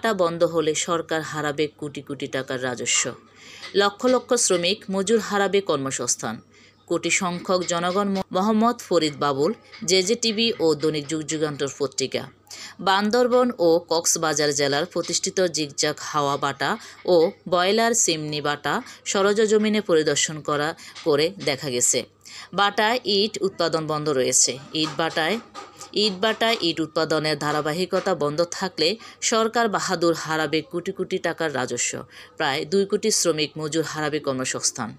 বাটা বন্ধ হলে সরকার হারাবে কোটি কোটি টাকার রাজস্ব। লক্ষ লক্ষ শ্রমিক মজুর হারাবে কর্মসংস্থান। কোটি সংখ্যক জনগণ মোহাম্মদ ফরিদ বাবুল, জেজেটিভি ও দৈনিক যুগান্তর পত্রিকা। বান্দরবন ও কক্সবাজার জেলার প্রতিষ্ঠিত জিগজাগ হাওয়া বাটা ও বয়লার সিমনি বাটা সরজমিনে পরিদর্শন করে দেখা গেছে, বাটায় ইট উৎপাদন বন্ধ রয়েছে। ইট উৎপাদনের ধারাবাহিকতা বন্ধ থাকলে সরকার বাহাদুর হারাবে কোটি কোটি টাকার রাজস্ব। প্রায় 2 কোটি শ্রমিক মজুর হারাবে কর্মসংস্থান।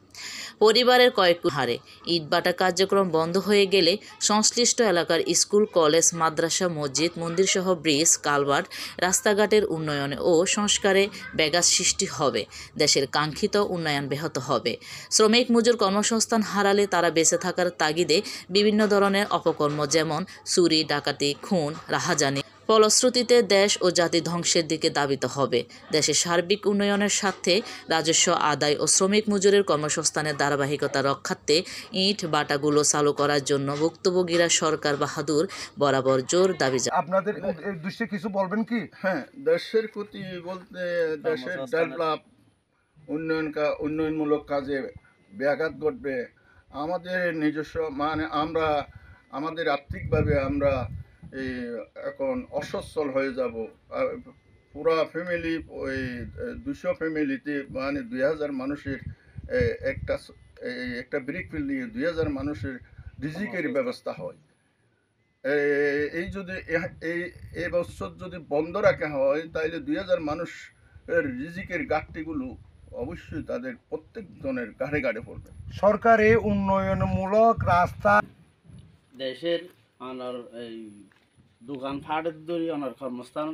পরিবারের কয়েক হারে ইটভাটা কার্যক্রম বন্ধ হয়ে গেলে সংশ্লিষ্ট এলাকার স্কুল, কলেজ, মাদ্রাসা, মসজিদ, মন্দিরসহ ব্রিজ, কালভার্ট, রাস্তাঘাটের উন্নয়ন ও সংস্কারে ব্যাঘাত সৃষ্টি হবে। দেশের কাঙ্ক্ষিত উন্নয়ন ব্যাহত হবে। শ্রমিক মজুর কর্মসংস্থান হারালে তারা বেঁচে থাকার তাগিদে বিভিন্ন ধরনের অপকর্ম যেমন চুরি, ডাকাতি, খুন, রাহাজানি ফলশ্রুতিতে দেশ ও জাতি ধ্বংসের দিকে ধাবিত হবে। দেশের সার্বিক উন্নয়নের স্বার্থে রাজস্ব আদায় ও শ্রমিক মজুরের কর্মসংস্থানের ধারাবাহিকতা রক্ষার্থে ইট ভাটাগুলো চালু করার জন্য ভুক্তভোগীরা সরকার বাহাদুর বরাবর জোর দাবি জানায়। আপনাদের দৃষ্টি কিছু বলবেন কি? হ্যাঁ, দেশের ক্ষতি বলতে দেশের ডেভেলপ উন্নয়নমূলক কাজে ব্যাঘাত ঘটবে। আমাদের নিজস্ব আমাদের আর্থিকভাবে আমরা এই এখন অসচ্ছল হয়ে যাব। পুরা ফ্যামিলি ওই 200 ফ্যামিলিতে 2000 মানুষের একটা ব্রিক ফিল নিয়ে 2000 মানুষের রিজিকের ব্যবস্থা হয়। এই যদি এই বছর যদি বন্ধ রাখা হয় তাহলে 2000 মানুষের রিজিকের ঘাটতিগুলো অবশ্যই তাদের প্রত্যেক জনের ঘাড়ে ঘাড়ে পড়বে। সরকারি উন্নয়নমূলক রাস্তা দেশের অনার এই দোকান ফাটের ধরি অনার কর্মস্থান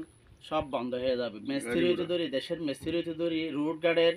সব বন্ধ হয়ে যাবে। মিস্ত্রি হইতে ধরি দেশের মিস্ত্রি হইতে ধরি রোড গার্ডের